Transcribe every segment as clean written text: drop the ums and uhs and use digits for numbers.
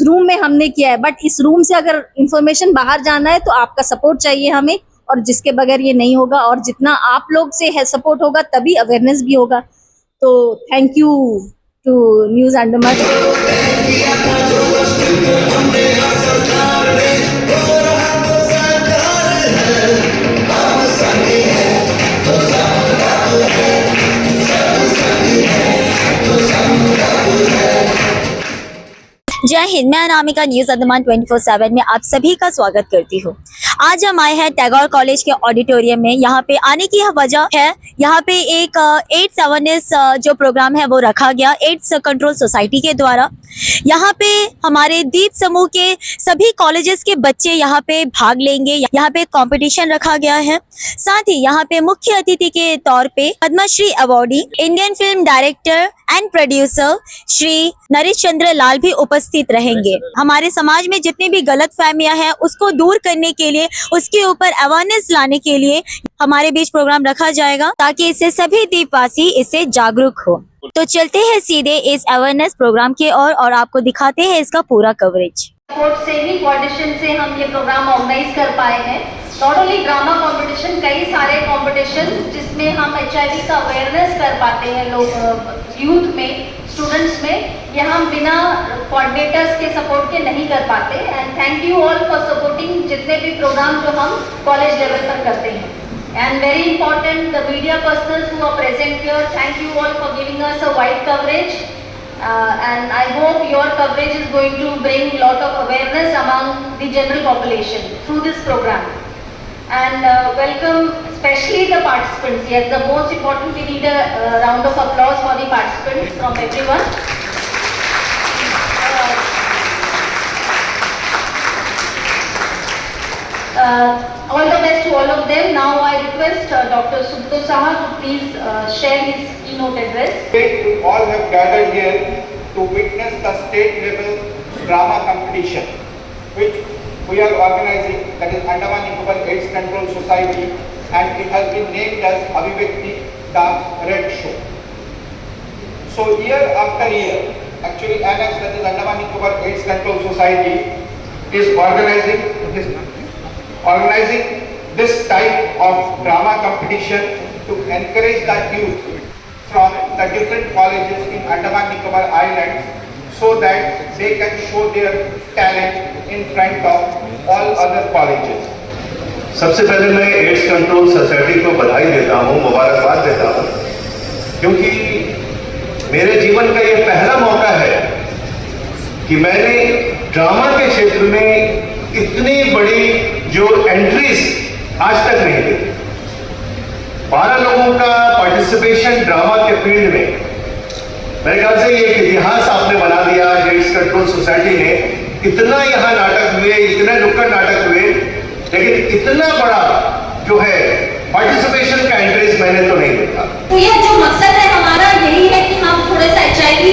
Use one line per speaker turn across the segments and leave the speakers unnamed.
Room में हमने किया है, बट इस रूम से अगर इंफॉर्मेशन बाहर जाना है तो आपका सपोर्ट चाहिए हमें, और जिसके बगैर ये नहीं होगा। और जितना आप लोग से है सपोर्ट होगा तभी अवेयरनेस भी होगा। तो thank you to news Andaman.
जय हिंद, मैं अनामिका न्यूज अंडमान 24/7 में आप सभी का स्वागत करती हूँ। आज हम आए हैं टैगोर कॉलेज के ऑडिटोरियम में। यहाँ पे आने की वजह है, यहाँ पे एक एड्स अवेयरनेस जो प्रोग्राम है वो रखा गया एड्स कंट्रोल सोसाइटी के द्वारा। यहाँ पे हमारे दीप समूह के सभी कॉलेजेस के बच्चे यहाँ पे भाग लेंगे। यहाँ पे कंपटीशन रखा गया है। साथ ही यहाँ पे मुख्य अतिथि के तौर पे Padmashri awardee Indian film director and producer Shri Naresh चंद्र लाल भी उपस्थित रहेंगे। हमारे समाज में जितनी भी गलत फहमियां हैं उसको दूर करने के लिए, उसके ऊपर अवेयरनेस लाने के लिए हमारे बीच प्रोग्राम रखा जाएगा, ताकि इससे सभी द्वीपवासी इससे जागरूक हो। तो चलते हैं सीधे इस अवेयरनेस प्रोग्राम की ओर और आपको दिखाते हैं इसका पूरा कवरेज।
सपोर्ट से ही कोऑर्डिनेशन से हम ये प्रोग्राम ऑर्गेनाइज कर पाए हैं। नॉट ओनली ड्रामा कंपटीशन, कई सारे कंपटीशन जिसमें हम HIV का अवेयरनेस कर पाते हैं लोग यूथ में, स्टूडेंट्स में, ये हम बिना कोऑर्डिनेटर्स के सपोर्ट के नहीं कर पाते। And thank you all for supporting जितने भी प्रोग्राम जो हम कॉलेज लेवल पर करते हैं। And very important, the media persons who are present here, thank you all for giving us a wide coverage. And I hope your coverage is going to bring a lot of awareness among the general population through this program. And welcome especially the participants. Yes, the most important, we need a round of applause for the participants from everyone. All the best to all of them. Now I request Dr. Subto Saha to please share his keynote address.
We all have gathered here to witness the state level drama competition which we are organizing, that is Andaman Nicobar AIDS Control Society, and it has been named as Abhivekti the Red Show. So year after year, actually ANAX, that is Andaman Nicobar AIDS Control Society, is organizing this type of drama competition to encourage the youth from the different colleges in Andaman Nicobar Islands, so that they can show their talent in front of all other colleges.
सबसे पहले मैं ads control society को बधाई देता हूँ, मुबारकबाद देता हूँ, क्योंकि मेरे जीवन का ये पहला मौका है कि मैंने ड्रामा के क्षेत्र में इतनी बड़ी जो एंट्रीज आज तक नहीं देखी। 12 लोगों का पार्टिसिपेशन ड्रामा के फील्ड में, मेरे ख्याल से ये एक इतिहास आपने बना दिया। एड्स कंट्रोल सोसाइटी ने इतना यहाँ नाटक हुए, इतने नुक्कड़ नाटक हुए, लेकिन इतना बड़ा जो है पार्टिसिपेशन का एंट्रीज मैंने तो नहीं देखा।
तो ये जो मकसद है हमारा यही है कि हम थोड़ा सा HIV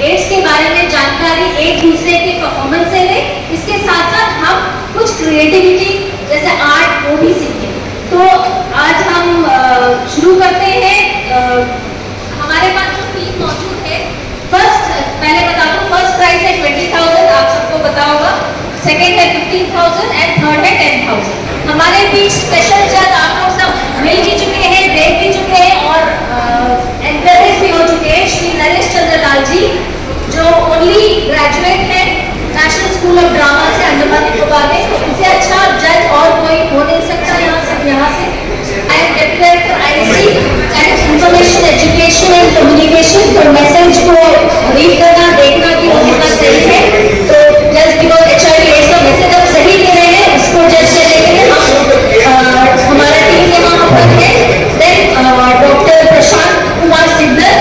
एड्स के बारे में जानकारी एक दूसरे के परफॉर्मेंस से लें, इसके साथ साथ हम कुछ क्रिएटिविटी जैसे आर्ट वो भी सीखें। तो आज हम शुरू करते हैं। हमारे पास जो टीम मौजूद है, फर्स्ट पहले बता दूं, फर्स्ट प्राइज है 20,000, आप सबको पता होगा, सेकेंड है 15,000 एंड थर्ड है 10,000। हमारे बीच स्पेशल जज आप लोग सब मिल भी चुके हैं, देख भी चुके हैं और एनकरेज भी हो चुके हैं। श्री नरेश चंद्र लाल जी, जो ओनली ग्रेजुएट है नेशनल स्कूल ऑफ ड्रामा से अंडमान निकोबार में, इससे अच्छा जज और कोई हो नहीं सकता यहाँ से। I am deputy director IIC and information education and communication. तो मैसेज को रीड करना, देखना कि वो कितना सही है। तो जस्ट बिकॉज HIV एड्स का मैसेज आप सही दे रहे हैं, उसको जज करने के लिए हम हमारा टीम यहाँ पर है। Then doctor Prashant Kumar Siddhar,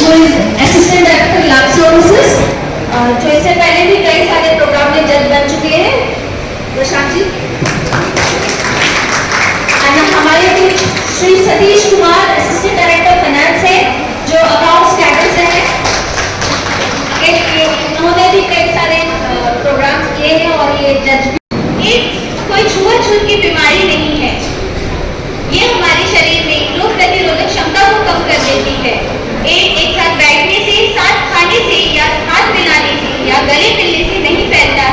who is assistant director lab services, जो इससे पहले भी कई सारे प्रोग्राम में जज बन चुके हैं। प्रशांत जी। हमारे बीच Shri Satish Kumar, assistant director finance है, जो अकाउंट्स कैडर से है। उन्होंने भी कई सारे प्रोग्राम्स किए हैं और ये जज भी। कोई छुआछूत की बीमारी नहीं है, ये हमारे शरीर में रोग प्रतिरोधक क्षमता को कम कर देती है। एक साथ बैठने से, साथ खाने से या हाथ मिलाने से या गले मिलने से नहीं फैलता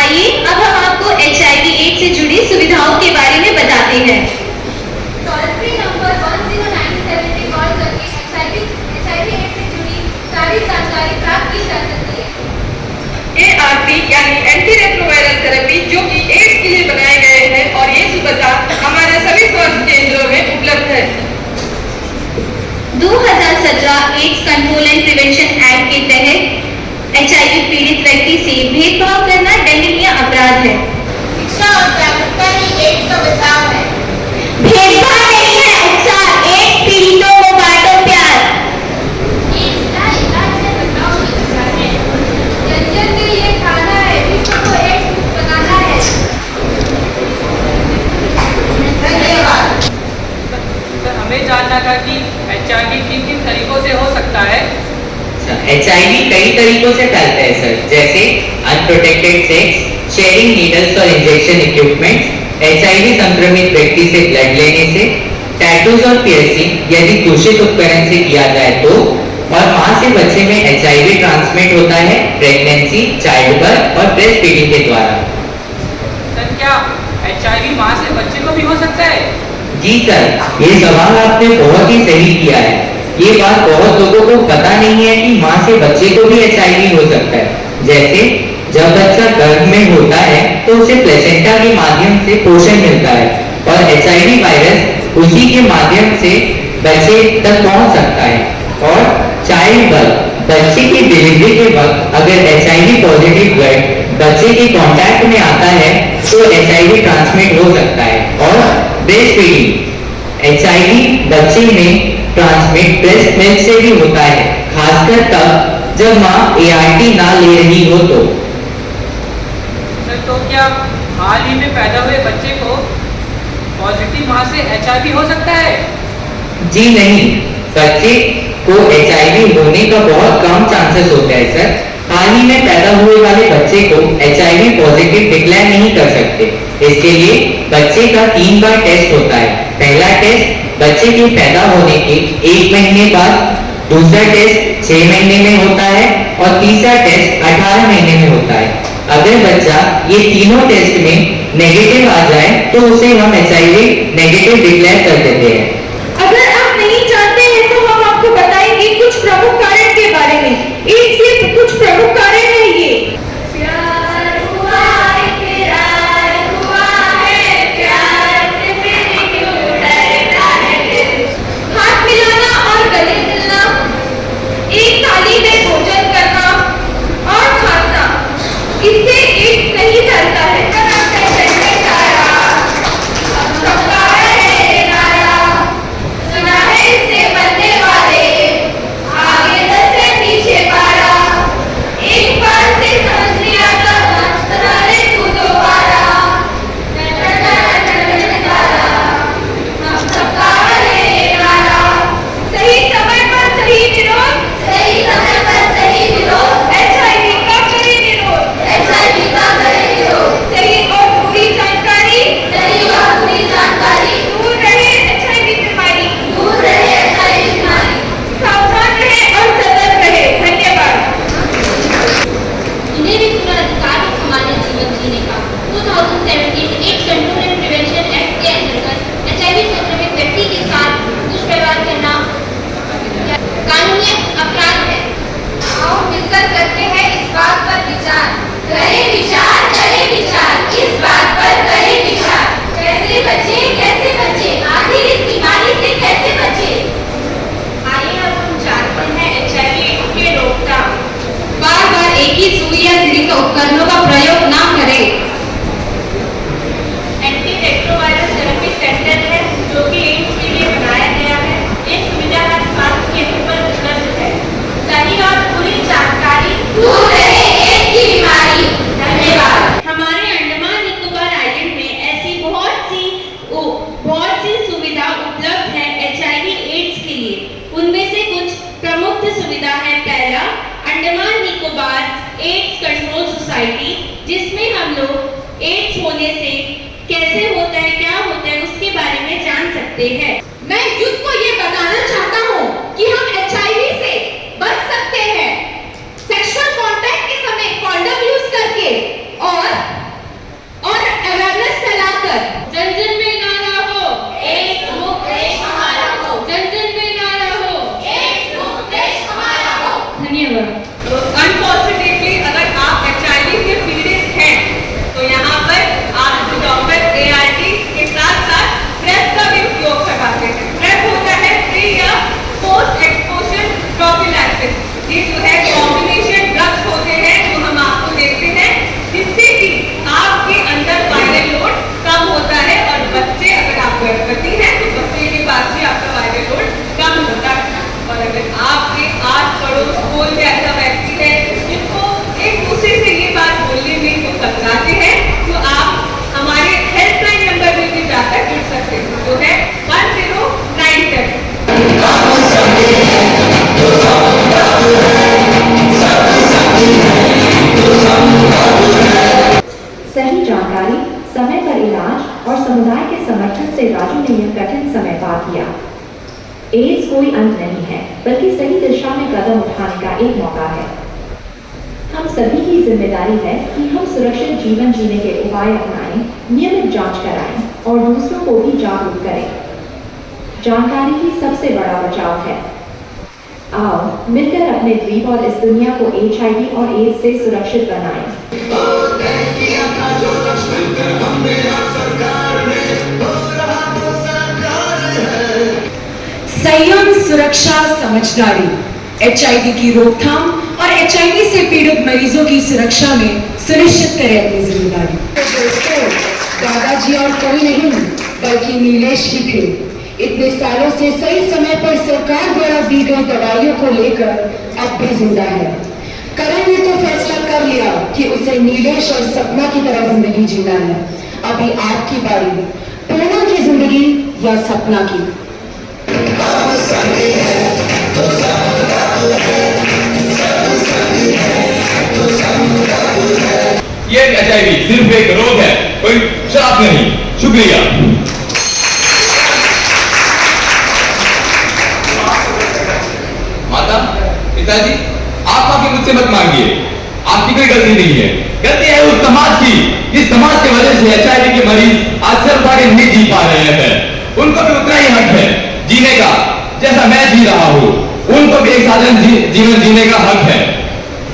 आइए अब हम आपको HIV/AIDS से जुड़ी सुविधाओं के बारे में बताते हैं। टोल फ्री नंबर 1097 पे कॉल करके HIV/AIDS से जुड़ी सारी जानकारी प्राप्त की जा सकती है।
ART यानी एंटी रेट्रोवायरल थेरेपी जो कि एड्स के लिए बनाए गए हैं और ये सुविधा हमारे सभी स्वास्थ्य केंद्रों में उपलब्ध है।
2017 AIDS control and prevention act के तहत HIV पीड़ित व्यक्ति से भेदभाव करना दंडनीय अपराध है। शिक्षा और जागरूकता ही एड्स का बचाव है। भेदभाव नहीं है उपचार। एड्स पीड़ितों को बांटो प्यार। एड्स का इलाज है, बचाव ही उपचार है। जन-जन के लिए खाना है, विश्व को एड्स मुक्त बनाना है। धन्यवाद।
सर, हमें जानना था कि HIV किन-किन तरीकों से हो सकता है।
HIV कई तरीकों से फैलता है सर, जैसे अनप्रोटेक्टेड सेक्स, शेयरिंग नीडल्स और इंजेक्शन इक्विपमेंट्स, HIV संक्रमित व्यक्ति से ब्लड लेने से, टैटूज और पियर्सिंग यदि दूषित उपकरण से किया जाए तो, और मां से बच्चे में HIV ट्रांसमिट होता है प्रेगनेंसी, चाइल्ड बर्थ और ब्रेस्ट फीडिंग के द्वारा।
सर, क्या HIV मां से बच्चे को भी हो सकता है।
जी सर, ये सवाल आपने बहुत ही सही किया है। ये बात बहुत लोगों को पता नहीं है कि मां से बच्चे को भी HIV हो सकता है। जैसे जब बच्चा गर्भ में होता है तो उसे प्लेसेंटा के माध्यम से पोषण मिलता है और HIV वायरस उसी के माध्यम से बच्चे तक पहुंच सकता है। और चाइल्ड बर्थ, बच्चे की डिलीवरी के वक्त अगर HIV पॉजिटिव ब्लड बच्चे के कांटेक्ट में आता है तो HIV ट्रांसमिट हो सकता है। और ब्रेस्ट फीडिंग, HIV बच्चे में ट्रांसमिट ब्रेस्ट मिल्क से भी होता है, खासकर तब जब मां ART ना ले रही हो तो।
सर, तो क्या हाल ही में पैदा हुए बच्चे को पॉजिटिव मां से HIV हो सकता है।
जी नहीं, बच्चे को HIV होने का बहुत कम चांसेस होता है सर। हाल ही में पैदा हुए वाले बच्चे को HIV पॉजिटिव डिक्लेयर नहीं कर सकते। इसके लिए बच्चे का 3 बार टेस्ट होता है। पहला टेस्ट बच्चे के पैदा होने के 1 महीने बाद, दूसरा टेस्ट 6 महीने में होता है और तीसरा टेस्ट 18 महीने में होता है। अगर बच्चा ये तीनों टेस्ट में नेगेटिव आ जाए तो उसे हम HIV नेगेटिव डिक्लेयर कर देते हैं।
अगर आप नहीं जानते हैं तो हम आपको बताएंगे कुछ प्रमुख कारण के बारे में। एड्स के कुछ प्रमुख कारण है ये। प्यार हुआ है, इकरार हुआ है, प्यार से मेरी क्यों डरता है दिल। हाथ मिलाना और गले मिलना, एक थाली में भोजन करना और खाना, इससे एड्स नहीं फैलता है। सुना है इससे बनने वाले आगे 10 से पीछे 12, एक बार से समझ लिया था रे तू दोबारा। हम सबका है नारा, सही समय पर सही विरोध, सही समय पर सही विरोध, HIV का करे विरोध, HIV का करे विरोध, सही और पूरी जानकारी, सही और पूरी जानकारी, दूर रहे HIV बीमारी, दूर रहे HIV बीमारी, सावधान रहे और सतर्क रहे। धन्यवाद। इन्हें भी पूरा अधिकार है सामान्य जीवन जीने का। 2017 AIDS control and prevention act के अंतर्गत HIV संक्रमित व्यक्ति के साथ दुष्व्यवहार करना कानूनी अपराध है। आओ मिलकर करते हैं इस बात पर विचार, करें विचार इस बात पर करें विचार। कैसे बचे आखिर इस बीमारी से कैसे बचे। आइए अब हम जानते हैं HIV के रोकथाम। बार एक ही सुई या घड़ी का उपकरणों का प्रयोग ना करें। एंटी रेट्रोवायरल थेरेपी सेंटर है जो कि एड्स के लिए बनाया गया है। ये सुविधा हर स्वास्थ्य केंद्र पर उपलब्ध है। सही और पूरी जानकारी, दूर रहे एड्स की बीमारी। धन्यवाद। हमारे अंडमान निकोबार आइलैंड में ऐसी बहुत सी सुविधा उपलब्ध है HIV/AIDS के लिए। उनमें से कुछ प्रमुख सुविधा है। पहला, Andaman Nicobar ads control society, जिसमें हम लोग एड्स होने से कैसे होता है, क्या होता है, उसके बारे में जान सकते हैं। मैं युद्ध को ये बताना चाहता हूँ कि हम HIV से बच सकते हैं सेक्सुअल कांटेक्ट के समय कॉन्डम यूज करके और
से राजू ने यह कठिन समय पार किया। एड्स कोई अंत नहीं है, बल्कि सही दिशा में कदम उठाने का एक मौका है। हम सभी की जिम्मेदारी है कि हम सुरक्षित जीवन जीने के उपाय अपनाएं, नियमित जांच कराएं और दूसरों को भी जागरूक करें। जानकारी ही सबसे बड़ा बचाव है। आओ मिलकर अपने द्वीप और इस दुनिया को HIV और एड्स से सुरक्षित बनाएं।
संयम, सुरक्षा, समझदारी, HIV की रोकथाम और HIV से पीड़ित मरीजों की सुरक्षा में सुनिश्चित करें अपनी जिम्मेदारी। तो दोस्तों, दादाजी और कोई नहीं बल्कि नीलेश ही थे। इतने सालों से सही समय पर सरकार द्वारा दी गई दवाइयों को लेकर अब भी जिंदा है। करण ने तो फैसला कर लिया कि उसे नीलेश और सपना की तरह जिंदगी जीना है। अभी आपकी बारी, पूर्णा की जिंदगी या सपना की।
ये HIV सिर्फ एक रोग है, कोई श्राप नहीं। शुक्रिया। माता, पिताजी, आप माफी मुझसे मत मांगिए, आपकी कोई गलती नहीं है। गलती है उस समाज की, इस समाज की वजह से HIV के मरीज आज सर उठा के नहीं जी पा रहे हैं। उनको भी उतना ही हक है जीने का जैसा मैं जी रहा हूँ। उनको भी एक साधारण जीवन जीने का हक है।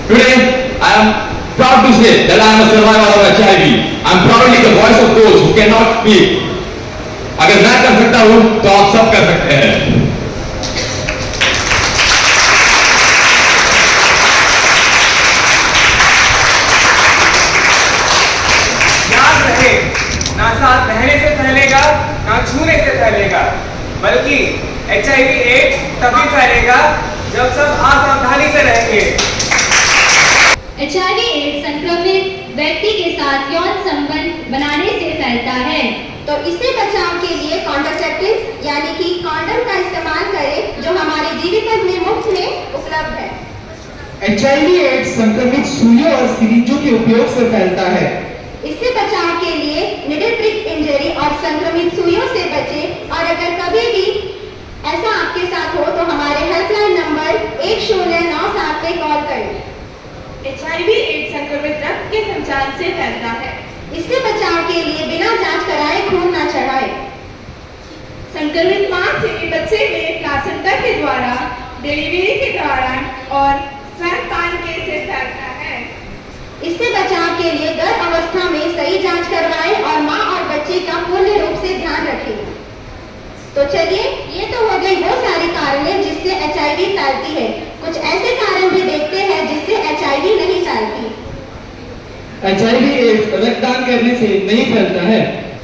Today I am proud to say that I am a survivor of HIV. I am proudly the voice of those who cannot speak. अगर मैं कर सकता हूँ तो आप सब कर सकते हैं।
याद रहे, ना साथ रहने से फैलेगा, ना छूने से फैलेगा, बल्कि HIV एड्स तभी फैलेगा जब सब असावधानी से रहेंगे।
HIV एड्स संक्रमित व्यक्ति के साथ यौन संबंध बनाने से फैलता है, तो इससे बचाव के लिए कॉन्ट्रासेप्टिव्स यानी कि कॉन्डम का इस्तेमाल करें, जो हमारे जीविका में मुफ्त में उपलब्ध है।
HIV एड्स संक्रमित सुइयों और सिरिंजों के उपयोग से फैलता है।
इससे बचाव के लिए निडल प्रिक इंजरी और संक्रमित सुइयों से बचें, और अगर कभी भी ऐसा आपके साथ हो तो हमारे हेल्पलाइन नंबर 1097 पे कॉल करें।
HIV एड्स संक्रमित रक्त के संचार से फैलता है।
इससे बचाव के लिए बिना जांच कराए खून न चढ़ाए।
संक्रमित मां से बच्चे में प्लासेंटा के द्वारा, डिलीवरी के दौरान और स्तनपान के से फैलता है।
इससे बचाव के लिए गर्भ अवस्था में सही जांच करवाएं और मां और बच्चे का पूर्ण रूप से ध्यान रखें। तो चलिए, ये तो हो गई वो सारी कारणें जिससे HIV फैलती है। कुछ ऐसे कारण भी देखते हैं जिससे HIV नहीं फैलती।
HIV एड्स रक्तदान करने से नहीं फैलता है।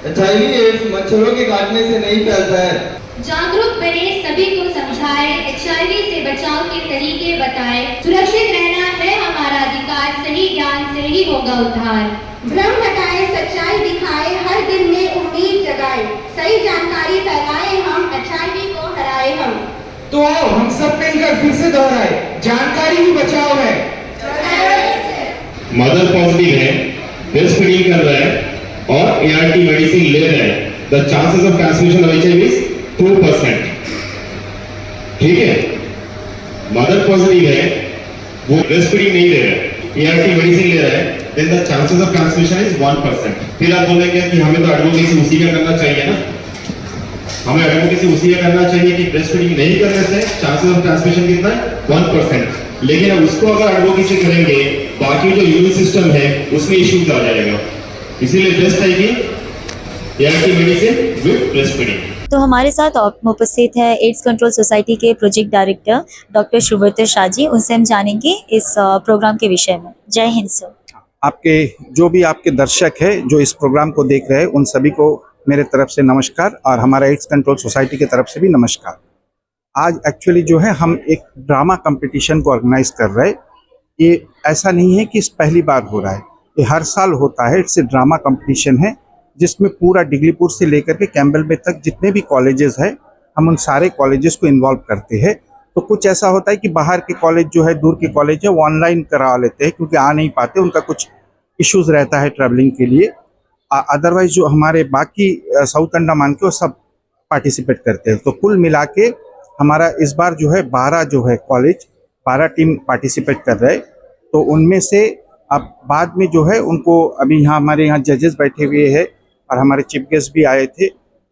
HIV एड्स मच्छरों के काटने से नहीं फैलता है।
जागरूक बने, सभी को समझाएं, HIV से बचाव के तरीके बताएं। सुरक्षित रहना है हमारा अधिकार, सही ज्ञान से ही होगा उद्धार। भ्रम हटाए, सच्चाई दिखाए, हर दिन में उम्मीद जगाए, सही जानकारी फैलाए, हम HIV को हराए हम।
तो आओ हम सब मिलकर फिर से दोहराए, जानकारी ही बचाव है।
मदर पॉजिटिव है, ब्रेस्ट फीडिंग कर रहा है और ART मेडिसिन ले रहा है, the chances of transmission of HIV is 2%। ठीक है, मदर पॉजिटिव है, वो ब्रेस्ट फीडिंग नहीं ले रहा है, ART मेडिसिन ले रहा है, then the chances of transmission is 1%। फिर आप बोलेंगे कि हमें तो एडवोकेसी उसी का करना चाहिए ना, हमें एडवोकेसी उसी का करना चाहिए कि ब्रेस्ट फीडिंग नहीं करने से चांसेस ऑफ ट्रांसमिशन कितना है 1%। लेकिन अब उसको अगर एडवोकेसी करेंगे, बाकी जो इम्यून सिस्टम है उसमें इश्यूज आ जाएगा। इसीलिए बेस्ट है कि ART medicine with breast feeding.
तो हमारे साथ उपस्थित है एड्स कंट्रोल सोसाइटी के project director doctor Subrata Shah ji. उनसे हम जानेंगे इस प्रोग्राम के विषय में। जय हिंद सर।
आपके जो भी आपके दर्शक है जो इस प्रोग्राम को देख रहे हैं, उन सभी को मेरे तरफ से नमस्कार और हमारा एड्स कंट्रोल सोसाइटी की तरफ से भी नमस्कार। आज एक्चुअली जो है हम एक ड्रामा कंपटीशन को ऑर्गेनाइज कर रहे हैं। ये ऐसा नहीं है कि इस पहली बार हो रहा है, ये हर साल होता है। इससे ड्रामा कंपटीशन है जिसमें पूरा डिगलीपुर से लेकर के कैम्बल बे तक जितने भी कॉलेजेस है, हम उन सारे कॉलेजेस को इन्वॉल्व करते हैं। तो कुछ ऐसा होता है कि बाहर के कॉलेज जो है, दूर के कॉलेज है, वो ऑनलाइन करा लेते हैं क्योंकि आ नहीं पाते, उनका कुछ इश्यूज रहता है ट्रैवलिंग के लिए। अदरवाइज जो हमारे बाकी साउथ अंडमान के वो सब पार्टिसिपेट करते हैं। तो कुल मिला के हमारा इस बार जो है 12 जो है कॉलेज 12 टीम पार्टिसिपेट कर रहे हैं। तो उनमें से अब बाद में जो है उनको अभी यहाँ हमारे यहाँ जजेस बैठे हुए हैं और हमारे चीफ गेस्ट भी आए थे,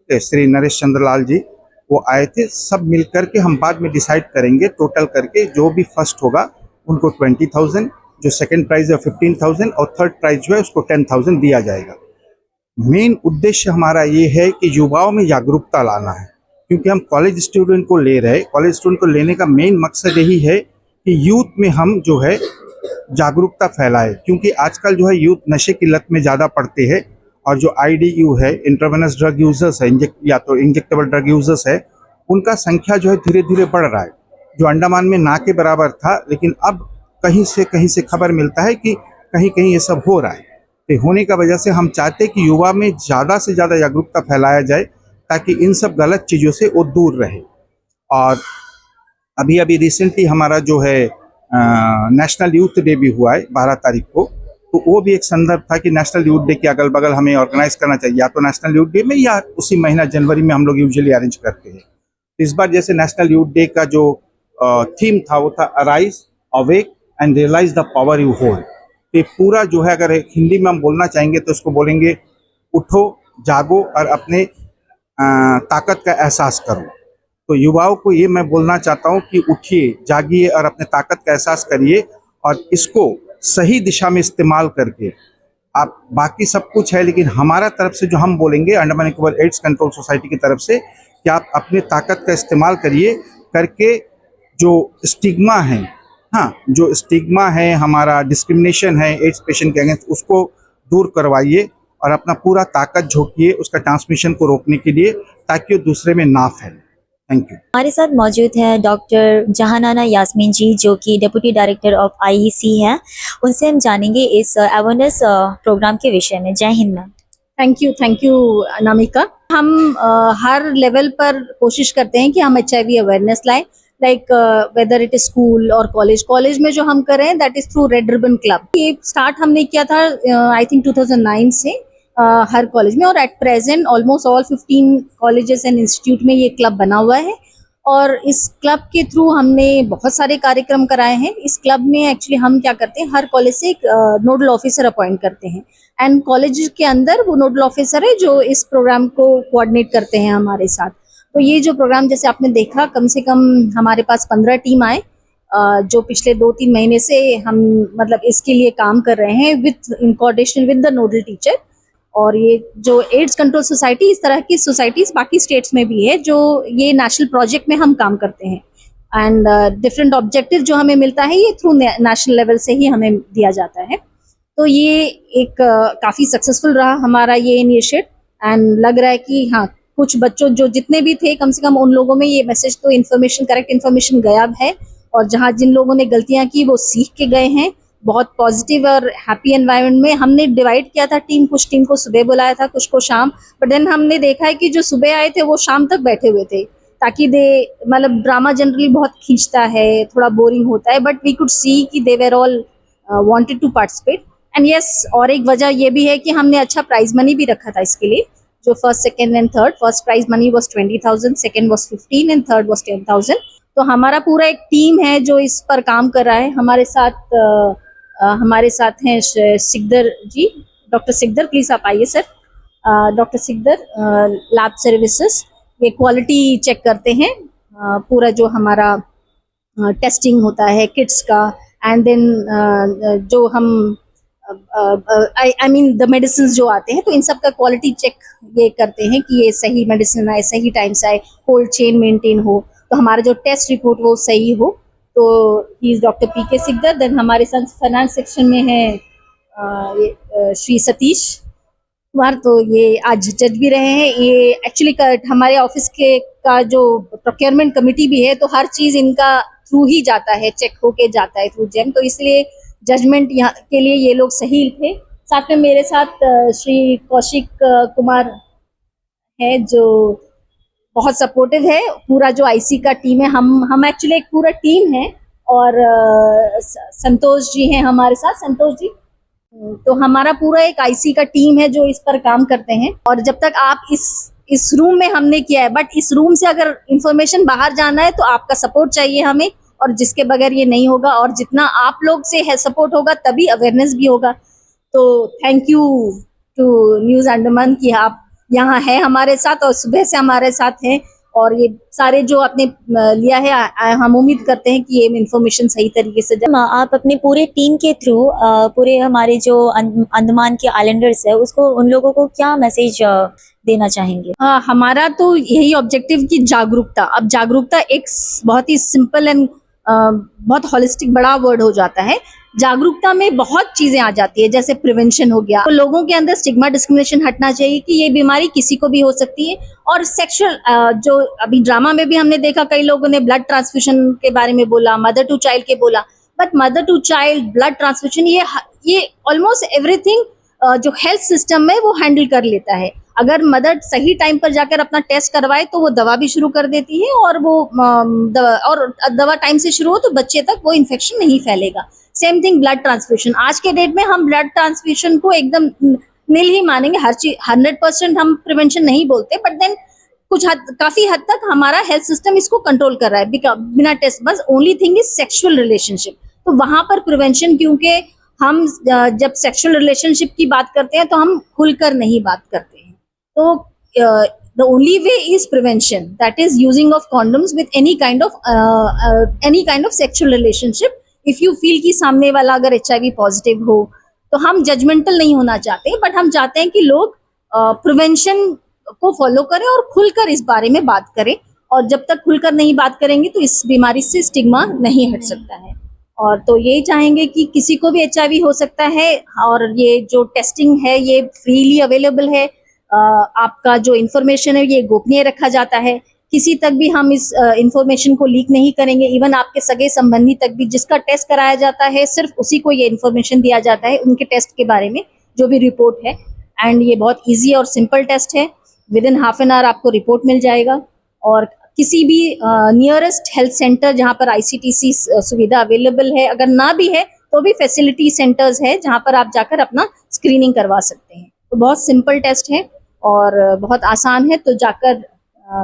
श्री नरेश चंद्र लाल जी वो आए थे। सब मिल करके हम बाद में डिसाइड करेंगे टोटल करके, जो भी फर्स्ट होगा उनको 20,000, जो सेकंड प्राइज है 15,000 और थर्ड प्राइज जो है उसको 10,000 दिया जाएगा। मेन उद्देश्य हमारा ये है कि युवाओं में जागरूकता लाना है, क्योंकि हम कॉलेज स्टूडेंट को ले रहे हैं। कॉलेज स्टूडेंट को लेने का मेन मकसद यही है कि यूथ में हम जो है जागरूकता फैलाए, क्योंकि आजकल जो है यूथ नशे की लत में ज़्यादा पड़ते हैं और जो IDU है, इंट्रावेनस ड्रग यूजर्स है, या तो इंजेक्टेबल ड्रग यूजर्स है, उनका संख्या जो है धीरे धीरे बढ़ रहा है। जो अंडमान में ना के बराबर था, लेकिन अब कहीं से खबर मिलता है कि कहीं कहीं ये सब हो रहा है। तो होने का वजह से हम चाहते हैं कि युवा में ज़्यादा से ज़्यादा जागरूकता फैलाया जाए, ताकि इन सब गलत चीज़ों से वो दूर रहे। और अभी रिसेंटली हमारा जो है नेशनल यूथ डे भी हुआ है 12 तारीख को, तो वो भी एक संदर्भ था कि नेशनल यूथ डे के अगल बगल हमें ऑर्गेनाइज करना चाहिए, या तो नेशनल यूथ डे में या उसी महीना जनवरी में हम लोग यूजुअली अरेंज करते हैं। तो इस बार जैसे नेशनल यूथ डे का जो थीम था वो था arise, awake and realise the power you hold. ये पूरा जो है, अगर हिंदी में हम बोलना चाहेंगे तो उसको बोलेंगे उठो, जागो और अपने ताकत का एहसास करो। तो युवाओं को ये मैं बोलना चाहता हूँ कि उठिए, जागिए और अपने ताकत का एहसास करिए, और इसको सही दिशा में इस्तेमाल करके आप बाकी सब कुछ है, लेकिन हमारा तरफ से जो हम बोलेंगे Andaman Nicobar ads control society की तरफ से कि आप अपने ताकत का इस्तेमाल करिए करके जो स्टिग्मा है, हाँ जो स्टिग्मा है, हमारा डिस्क्रिमिनेशन है एड्स पेशेंट के अगेंस्ट, उसको दूर करवाइए और अपना पूरा ताकत झोंकिए उसका ट्रांसमिशन को रोकने के लिए, ताकि वो दूसरे में ना फैले। Thank you.
हमारे साथ मौजूद है डॉक्टर जहानाना यास्मीन जी, जो कि डिप्टी डायरेक्टर ऑफ IEC हैं। उनसे हम जानेंगे इस अवेयरनेस प्रोग्राम के विषय में। जय Hind ma'am.
Thank you Anamika. हम हर लेवल पर कोशिश करते हैं कि हम HIV अवेयरनेस लाएं, like whether it is school और कॉलेज में जो हम कर रहे हैं that is through red ribbon club. ये स्टार्ट हमने किया था आई थिंक 2009 से हर कॉलेज में, और at present almost all 15 colleges and institute में ये क्लब बना हुआ है। और इस क्लब के थ्रू हमने बहुत सारे कार्यक्रम कराए हैं। इस क्लब में एक्चुअली हम क्या करते हैं, हर कॉलेज से एक नोडल ऑफिसर अपॉइंट करते हैं, एंड कॉलेज के अंदर वो नोडल ऑफिसर है जो इस प्रोग्राम को कोऑर्डिनेट करते हैं हमारे साथ। तो ये जो प्रोग्राम जैसे आपने देखा, कम से कम हमारे पास 15 टीम आए जो पिछले 2-3 महीने से हम मतलब इसके लिए काम कर रहे हैं with in coordination with the nodal teacher. और ये जो एड्स कंट्रोल सोसाइटी, इस तरह की सोसाइटीज बाकी स्टेट्स में भी है जो ये नेशनल प्रोजेक्ट में हम काम करते हैं, एंड डिफरेंट ऑब्जेक्टिव जो हमें मिलता है ये थ्रू नेशनल लेवल से ही हमें दिया जाता है। तो ये एक काफ़ी सक्सेसफुल रहा हमारा ये इनिशिएटिव, एंड लग रहा है कि हाँ कुछ बच्चों जो जितने भी थे कम से कम उन लोगों में ये मैसेज तो इन्फॉर्मेशन, करेक्ट इन्फॉर्मेशन गया है, और जहाँ जिन लोगों ने गलतियाँ की वो सीख के गए हैं। बहुत पॉजिटिव और हैप्पी एनवायरनमेंट में हमने डिवाइड किया था टीम, कुछ टीम को सुबह बुलाया था, कुछ को शाम, बट देन हमने देखा है कि जो सुबह आए थे वो शाम तक बैठे हुए थे, ताकि मतलब ड्रामा जनरली बहुत खींचता है, थोड़ा बोरिंग होता है, बट वी कुड सी कि they were all wanted to participate. And yes, और एक वजह ये भी है कि हमने अच्छा प्राइज मनी भी रखा था इसके लिए, जो first, second and third, first prize money was 20,000, second was 15 and third was 10,000। तो हमारा पूरा एक टीम है जो इस पर काम कर रहा है। हमारे साथ हैं सिकदर जी, डॉक्टर सिकदर, प्लीज आप आइए sir. Doctor Sikdar lab services, ये क्वालिटी चेक करते हैं पूरा जो हमारा टेस्टिंग होता है किट्स का, एंड देन जो हम आई मीन द मेडिसिन जो आते हैं, तो इन सब का क्वालिटी चेक ये करते हैं कि ये सही मेडिसिन आए, सही टाइम से आए, कोल्ड चेन मेंटेन हो, तो हमारा जो टेस्ट रिपोर्ट वो सही हो। तो he is doctor PK Sikdar. Then हमारे साथ फाइनेंस सेक्शन में है श्री सतीश कुमार, तो ये आज जज भी रहे हैं। ये एक्चुअली हमारे ऑफिस का जो प्रोक्योरमेंट कमिटी भी है, तो हर चीज़ इनका थ्रू ही जाता है, चेक होके जाता है थ्रू जेम, तो इसलिए जजमेंट यहाँ के लिए ये लोग सही थे। साथ में मेरे साथ श्री कौशिक कुमार है जो बहुत सपोर्टिव है। पूरा जो IC का टीम है, हम एक्चुअली एक पूरा टीम है, और संतोष जी हैं हमारे साथ। संतोष जी, तो हमारा पूरा एक आईसी का टीम है जो इस पर काम करते हैं। और जब तक आप इस रूम में हमने किया है, बट इस रूम से अगर इंफॉर्मेशन बाहर जाना है तो आपका सपोर्ट चाहिए हमें, और जिसके बगैर ये नहीं होगा। और जितना आप लोग से है सपोर्ट होगा तभी अवेयरनेस भी होगा। तो thank you to news Andaman कि आप यहाँ हैं हमारे साथ और सुबह से हमारे साथ हैं, और ये सारे जो आपने लिया है हम उम्मीद करते हैं कि ये इंफॉर्मेशन सही तरीके से
आप अपने पूरे टीम के थ्रू पूरे हमारे जो अंडमान के आइलैंडर्स है उसको, उन लोगों को क्या मैसेज देना चाहेंगे?
हमारा तो यही ऑब्जेक्टिव कि जागरूकता। अब जागरूकता एक बहुत ही सिंपल एंड बहुत होलिस्टिक बड़ा वर्ड हो जाता है। जागरूकता में बहुत चीजें आ जाती है, जैसे प्रिवेंशन हो गया। तो लोगों के अंदर स्टिग्मा डिस्क्रिमिनेशन हटना चाहिए कि ये बीमारी किसी को भी हो सकती है। और सेक्सुअल जो अभी ड्रामा में भी हमने देखा, कई लोगों ने ब्लड ट्रांसफ्यूजन के बारे में बोला, मदर टू चाइल्ड के बोला, but mother to child blood transfusion ये ऑलमोस्ट एवरीथिंग जो हेल्थ सिस्टम है वो हैंडल कर लेता है। अगर मदर सही टाइम पर जाकर अपना टेस्ट करवाए तो वो दवा भी शुरू कर देती है, और वो दवा टाइम से शुरू हो तो बच्चे तक वो इन्फेक्शन नहीं फैलेगा। Same thing blood transfusion. आज के डेट में हम ब्लड ट्रांसफ्यूजन को एकदम नील ही मानेंगे। हर चीज 100% हम प्रिवेंशन नहीं बोलते, बट देन काफी हद तक हमारा हेल्थ सिस्टम इसको कंट्रोल कर रहा है बिना टेस्ट। बस only thing is sexual relationship. तो वहां पर प्रिवेंशन, क्योंकि हम जब सेक्सुअल रिलेशनशिप की बात करते हैं तो हम खुलकर नहीं बात करते हैं। तो the only way is prevention, that is using of condoms with any kind of sexual relationship. If you feel कि सामने वाला अगर HIV पॉजिटिव हो, तो हम जजमेंटल नहीं होना चाहते, बट हम चाहते हैं कि लोग प्रिवेंशन को फॉलो करें और खुलकर इस बारे में बात करें। और जब तक खुलकर नहीं बात करेंगे तो इस बीमारी से स्टिग्मा नहीं हट सकता है। और तो यही चाहेंगे कि किसी को भी HIV हो सकता है, और ये जो टेस्टिंग है ये फ्रीली अवेलेबल है। आपका जो इन्फॉर्मेशन है ये गोपनीय रखा जाता है। किसी तक भी हम इस इंफॉर्मेशन को लीक नहीं करेंगे। इवन आपके सगे संबंधी तक भी, जिसका टेस्ट कराया जाता है सिर्फ उसी को ये इन्फॉर्मेशन दिया जाता है उनके टेस्ट के बारे में, जो भी रिपोर्ट है। एंड ये बहुत इजी और सिंपल टेस्ट है। With in half an hour आपको रिपोर्ट मिल जाएगा। और किसी भी नियरेस्ट हेल्थ सेंटर जहाँ पर ICTC सुविधा अवेलेबल है, अगर ना भी है तो भी फैसिलिटी सेंटर्स है जहाँ पर आप जाकर अपना स्क्रीनिंग करवा सकते हैं। तो बहुत सिंपल टेस्ट है और बहुत आसान है, तो जाकर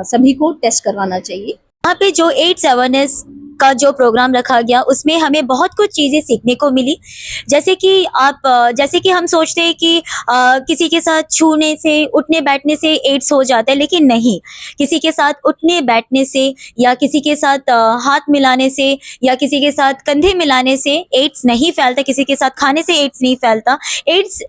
सभी को टेस्ट करवाना चाहिए।
यहाँ पे जो 8 अवेयरनेस का जो प्रोग्राम रखा गया उसमें हमें बहुत कुछ चीजें सीखने को मिली। जैसे कि हम सोचते हैं कि किसी के साथ छूने से, उठने बैठने से एड्स हो जाता है, लेकिन नहीं। किसी के साथ उठने बैठने से, या किसी के साथ हाथ मिलाने से, या किसी के साथ कंधे मिलाने से एड्स नहीं फैलता। किसी के साथ खाने से एड्स नहीं फैलता। एड्स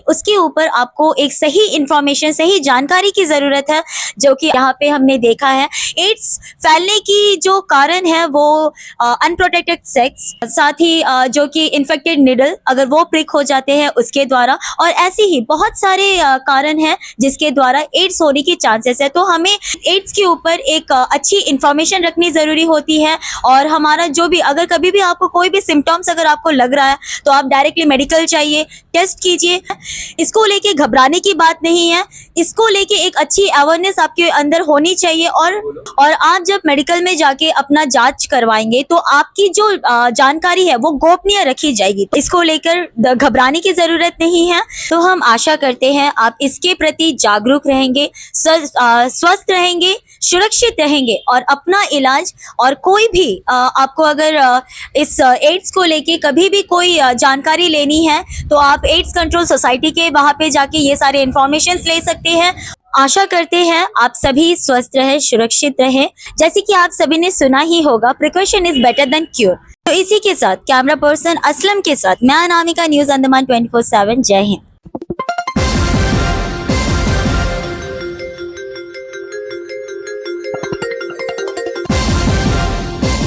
उसके ऊपर आपको एक सही इंफॉर्मेशन, सही जानकारी की जरूरत है, जो कि यहाँ पे हमने देखा है। एड्स फैलने की जो कारण है वो अनप्रोटेक्टेड सेक्स, साथ ही जो कि इन्फेक्टेड निडल अगर वो प्रिक हो जाते हैं उसके द्वारा, और ऐसे ही बहुत सारे कारण हैं जिसके द्वारा एड्स होने की चांसेस है। तो हमें एड्स के ऊपर एक अच्छी इंफॉर्मेशन रखनी जरूरी होती है। और हमारा जो भी, अगर कभी भी आपको कोई भी सिम्टम्स अगर आपको लग रहा है तो आप डायरेक्टली मेडिकल चाहिए, टेस्ट कीजिए। इसको लेके घबराने की बात नहीं है, इसको लेके एक अच्छी अवेयरनेस आपके अंदर होनी चाहिए। और आप जब मेडिकल में जाके अपना जांच करवाएंगे तो आपकी जो जानकारी है वो गोपनीय रखी जाएगी। इसको लेकर घबराने की जरूरत नहीं है। तो हम आशा करते हैं आप इसके प्रति जागरूक रहेंगे, स्वस्थ रहेंगे, सुरक्षित रहेंगे, और अपना इलाज, और कोई भी आपको अगर इस एड्स को लेके कभी भी कोई जानकारी लेनी है तो आप एड्स कंट्रोल सोसाइटी के वहां पे जाके ये सारे इंफॉर्मेशन ले सकते हैं। आशा करते हैं आप सभी स्वस्थ रहे, सुरक्षित रहे। जैसे कि आप सभी ने सुना ही होगा, precaution is better than cure. तो इसी के साथ कैमरा पर्सन असलम के साथ मैं अनामिका, न्यूज़ अंडमान 24/7। जय हिंद।